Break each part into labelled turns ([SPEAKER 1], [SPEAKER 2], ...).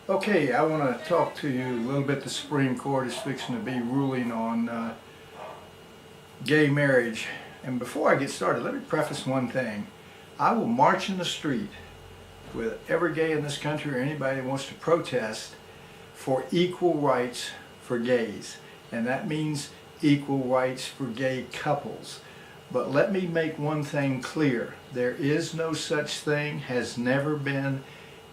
[SPEAKER 1] Okay, I want to talk to you a little bit. The Supreme Court is fixing to be ruling on gay marriage. And before I get started, let me preface one thing. I will march in the street with every gay in this country or anybody that wants to protest for equal rights for gays. And that means equal rights for gay couples. But let me make one thing clear. There is no such thing, has never been,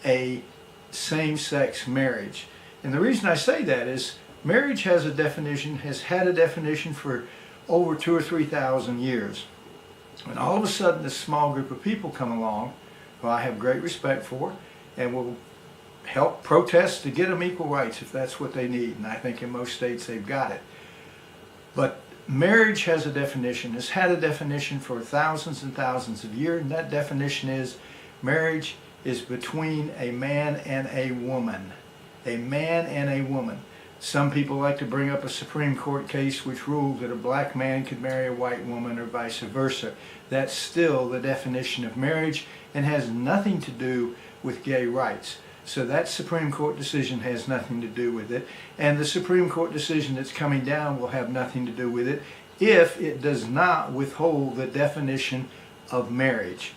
[SPEAKER 1] a same-sex marriage. And the reason I say that is marriage has a definition, has had a definition for over 2,000 or 3,000 years. And all of a sudden this small group of people come along, who I have great respect for, and will help protest to get them equal rights if that's what they need. And I think in most states they've got it. But marriage has a definition, has had a definition for thousands and thousands of years, and that definition is marriage is between a man and a woman. A man and a woman. Some people like to bring up a Supreme Court case which ruled that a black man could marry a white woman or vice versa. That's still the definition of marriage and has nothing to do with gay rights. So that Supreme Court decision has nothing to do with it, and the Supreme Court decision that's coming down will have nothing to do with it if it does not withhold the definition of marriage.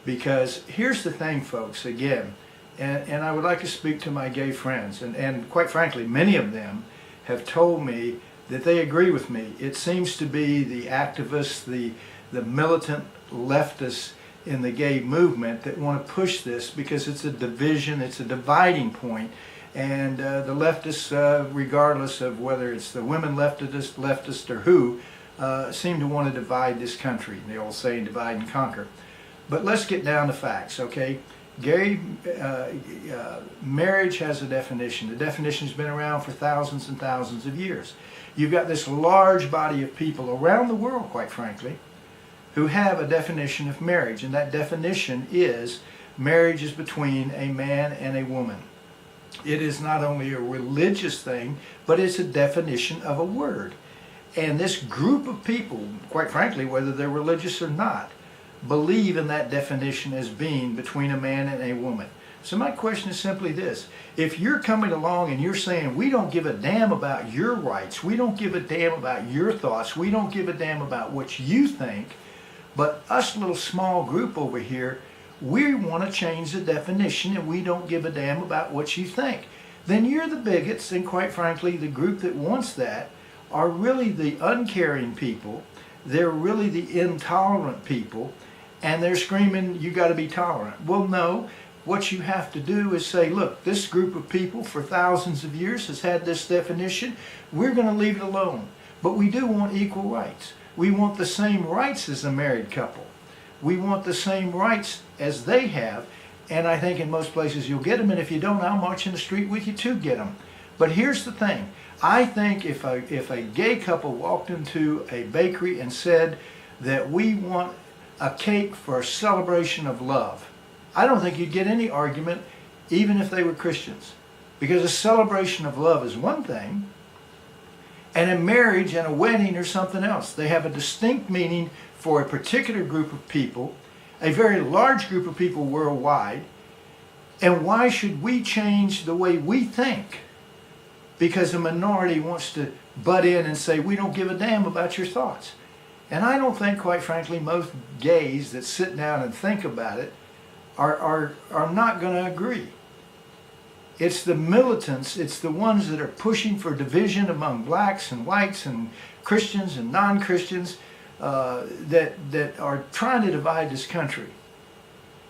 [SPEAKER 1] Because here's the thing, folks, again, and I would like to speak to my gay friends, and quite frankly, many of them have told me that they agree with me. It seems to be the activists, the militant leftists in the gay movement that want to push this because it's a division, it's a dividing point, and the leftists, regardless of whether it's the women leftist or who, seem to want to divide this country. The old saying, divide and conquer. But let's get down to facts, okay? Gay marriage has a definition. The definition's been around for thousands and thousands of years. You've got this large body of people around the world, quite frankly, who have a definition of marriage, and that definition is marriage is between a man and a woman. It is not only a religious thing, but it's a definition of a word. And this group of people, quite frankly, whether they're religious or not, believe in that definition as being between a man and a woman. So my question is simply this. If you're coming along and you're saying, we don't give a damn about your rights, we don't give a damn about your thoughts, we don't give a damn about what you think, but us little small group over here, we want to change the definition and we don't give a damn about what you think, then you're the bigots, and quite frankly, the group that wants that are really the uncaring people. They're really the intolerant people, and they're screaming, you got to be tolerant. Well, no. What you have to do is say, look, this group of people for thousands of years has had this definition. We're going to leave it alone. But we do want equal rights. We want the same rights as a married couple. We want the same rights as they have, and I think in most places you'll get them, and if you don't, I'll march in the street with you to get them. But here's the thing. I think if a gay couple walked into a bakery and said that we want a cake for a celebration of love, I don't think you'd get any argument even if they were Christians. Because a celebration of love is one thing, and a marriage and a wedding are something else. They have a distinct meaning for a particular group of people, a very large group of people worldwide, and why should we change the way we think because a minority wants to butt in and say, we don't give a damn about your thoughts? And I don't think, quite frankly, most gays that sit down and think about it are not going to agree. It's the militants, it's the ones that are pushing for division among blacks and whites and Christians and non-Christians that are trying to divide this country.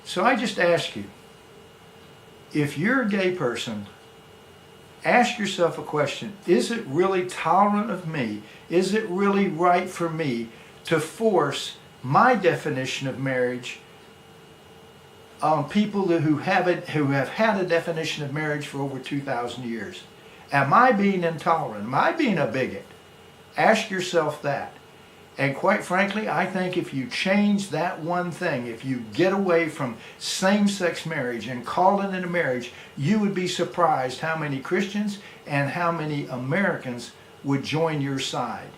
[SPEAKER 1] So I just ask you, if you're a gay person, ask yourself a question. Is it really tolerant of me? Is it really right for me to force my definition of marriage on people who have had a definition of marriage for over 2,000 years? Am I being intolerant? Am I being a bigot? Ask yourself that. And quite frankly, I think if you change that one thing, if you get away from same-sex marriage and call it a marriage, you would be surprised how many Christians and how many Americans would join your side.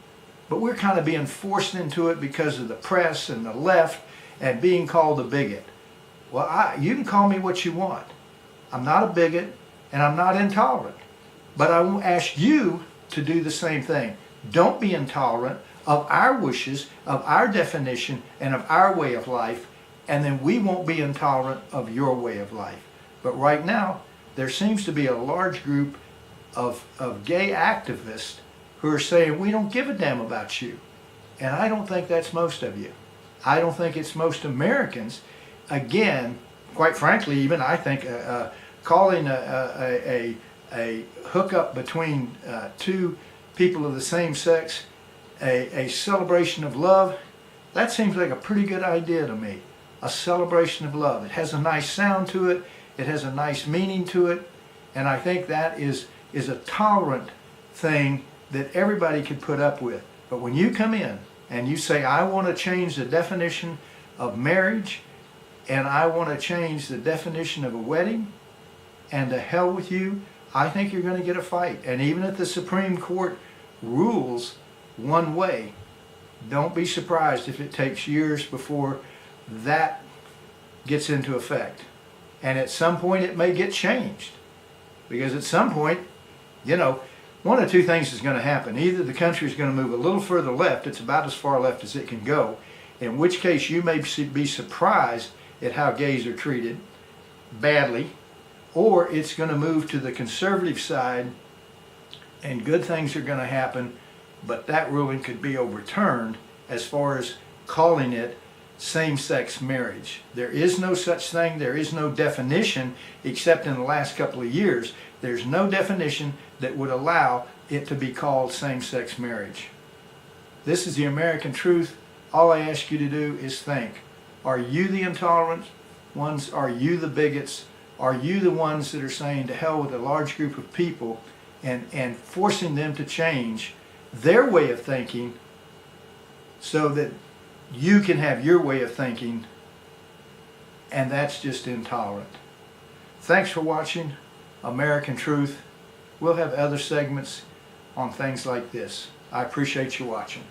[SPEAKER 1] But we're kind of being forced into it because of the press and the left and being called a bigot. Well, you can call me what you want. I'm not a bigot. and I'm not intolerant. But I won't ask you to do the same thing. Don't be intolerant of our wishes, of our definition, and of our way of life, and then we won't be intolerant of your way of life. But right now, there seems to be a large group of gay activists who are saying, we don't give a damn about you. And I don't think that's most of you. I don't think it's most Americans. Again, quite frankly, even I think calling a hookup between two people of the same sex a celebration of love, that seems like a pretty good idea to me. A celebration of love. It has a nice sound to it. It has a nice meaning to it. And I think that is a tolerant thing that everybody could put up with. But when you come in and you say, I want to change the definition of marriage, and I want to change the definition of a wedding, and to hell with you, I think you're going to get a fight. And even if the Supreme Court rules one way, don't be surprised if it takes years before that gets into effect. And at some point it may get changed. Because at some point, one of two things is going to happen. Either the country is going to move a little further left, it's about as far left as it can go, in which case you may be surprised at how gays are treated badly, or it's going to move to the conservative side and good things are going to happen, but that ruling could be overturned as far as calling it same-sex marriage. There is no such thing. There is no definition, except in the last couple of years. There's no definition that would allow it to be called same-sex marriage. This is the American truth. All I ask you to do is think. Are you the intolerant ones? Are you the bigots? Are you the ones that are saying to hell with a large group of people and forcing them to change their way of thinking so that you can have your way of thinking, and that's just intolerant. Thanks for watching American Truth. We'll have other segments on things like this. I appreciate you watching.